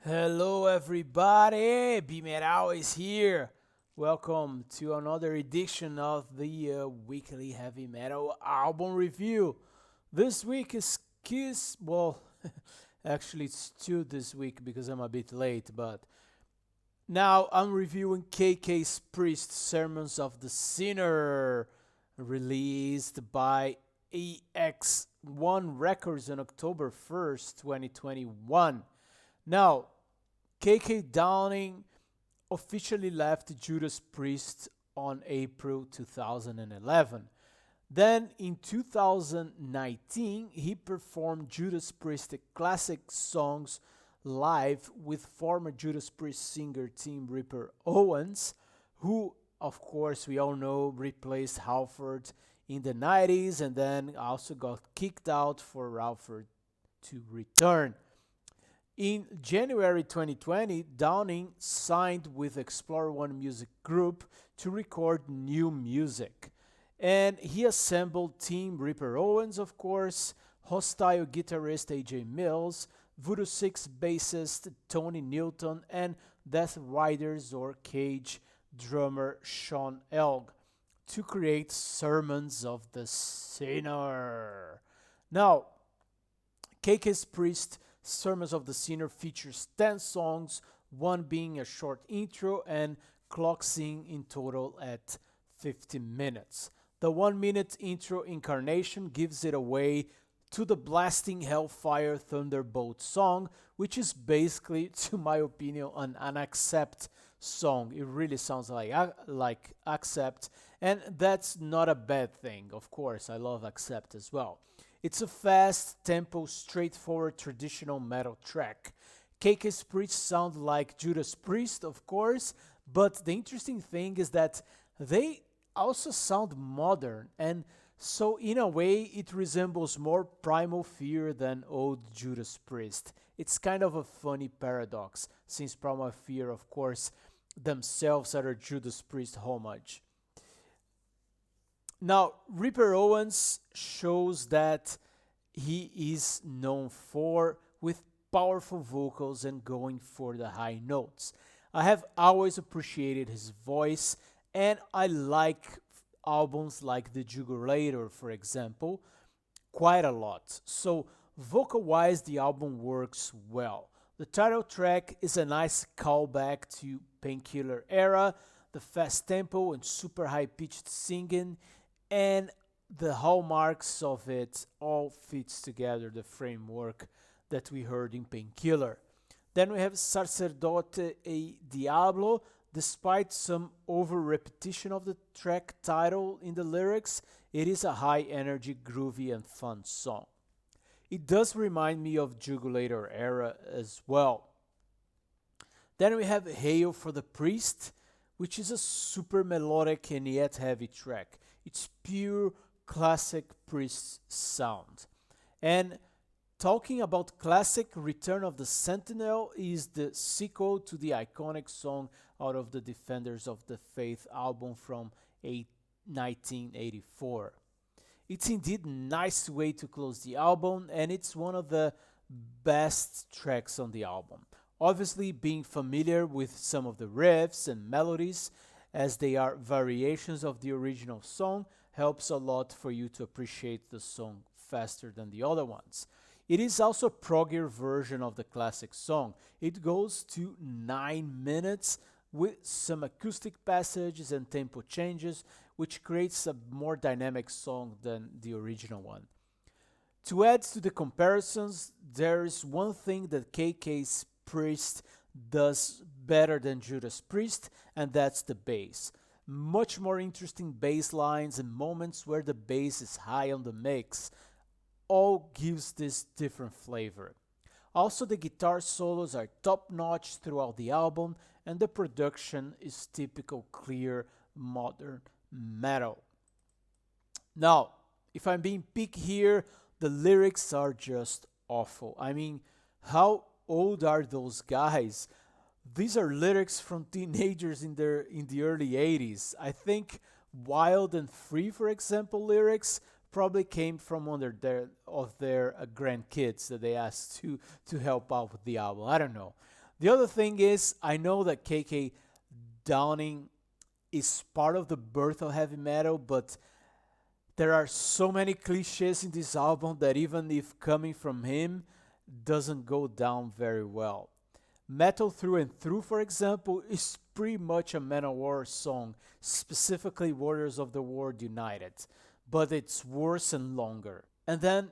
Hello, everybody. BeMetalways here. Welcome to another edition of the weekly heavy metal album review. This week is Kiss. Well, actually, it's two this week because I'm a bit late, but now I'm reviewing KK's Priest Sermons of the Sinner, released by EX1 Records on October 1st, 2021. Now, KK Downing officially left Judas Priest on April 2011. Then in 2019, he performed Judas Priest classic songs live with former Judas Priest singer Tim Ripper Owens, who, of course, we all know replaced Halford in the 90s and then also got kicked out for Halford to return. In January 2020, Downing signed with Explore One Music Group to record new music. And he assembled Team Ripper Owens, of course, Hostile guitarist AJ Mills, Voodoo Six bassist Tony Newton, and Death Riders or Cage drummer Sean Elg to create Sermons of the Sinner. Now, KK's Priest Sermons of the Sinner features 10 songs, one being a short intro, and clocks in total at 50 minutes. The 1 minute intro incarnation gives it away to the blasting Hellfire Thunderbolt song, which is basically, to my opinion, an Accept song. It really sounds like Accept, and that's not a bad thing. Of course, I love Accept as well. It's a fast, tempo, straightforward traditional metal track. KK's Priest sound like Judas Priest, of course, but the interesting thing is that they also sound modern, and so in a way it resembles more Primal Fear than old Judas Priest. It's kind of a funny paradox, since Primal Fear, of course, themselves are a Judas Priest homage. Now, Ripper Owens shows that he is known for with powerful vocals and going for the high notes. I have always appreciated his voice, and I like albums like The Jugulator, for example, quite a lot. So, vocal wise, the album works well. The title track is a nice callback to Painkiller era, the fast tempo and super high pitched singing, and the hallmarks of it all fits together the framework that we heard in Painkiller. Then we have Sacerdote e Diablo. Despite some over repetition of the track title in the lyrics, it is a high energy, groovy, and fun song. It does remind me of Jugulator era as well. Then we have Hail for the Priest, which is a super melodic and yet heavy track. It's pure classic Priest sound. And talking about classic, Return of the Sentinel is the sequel to the iconic song out of the Defenders of the Faith album from 1984. It's indeed a nice way to close the album, and it's one of the best tracks on the album. Obviously, being familiar with some of the riffs and melodies, as they are variations of the original song, helps a lot for you to appreciate the song faster than the other ones. It is also a proggier version of the classic song. It goes to 9 minutes with some acoustic passages and tempo changes, which creates a more dynamic song than the original one. To add to the comparisons, there is one thing that KK's Priest does better than Judas Priest, and that's the bass. Much more interesting bass lines and moments where the bass is high on the mix all gives this different flavor. Also, the guitar solos are top notch throughout the album, and the production is typical clear modern metal. Now, if I'm being picky here, the lyrics are just awful. I mean, how old are those guys? These are lyrics from teenagers in the early 80s. I think Wild and Free, for example, lyrics probably came from under their grandkids that they asked to help out with the album. I don't know. The other thing is, I know that KK Downing is part of the birth of heavy metal, but there are so many cliches in this album that even if coming from him, doesn't go down very well. Metal Through and Through, for example, is pretty much a Manowar song, specifically Warriors of the World United, but it's worse and longer. And then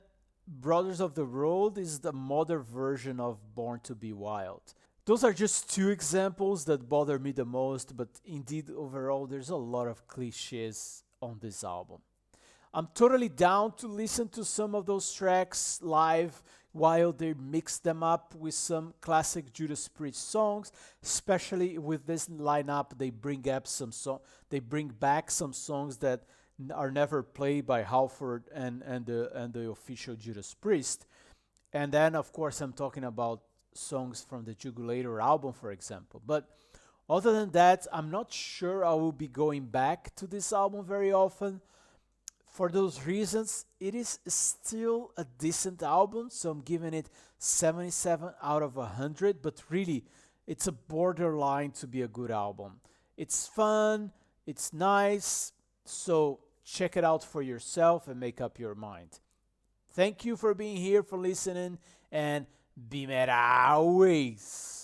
Brothers of the Road is the modern version of Born to Be Wild. Those are just two examples that bother me the most, but indeed, overall, there's a lot of cliches on this album. I'm totally down to listen to some of those tracks live while they mix them up with some classic Judas Priest songs. Especially with this lineup, they bring back some songs that are never played by Halford and the official Judas Priest. And then, of course, I'm talking about songs from the Jugulator album, for example. But other than that, I'm not sure I will be going back to this album very often. For those reasons, it is still a decent album, so I'm giving it 77 out of 100, but really, it's a borderline to be a good album. It's fun, it's nice, so check it out for yourself and make up your mind. Thank you for being here, for listening, and BeMetalways.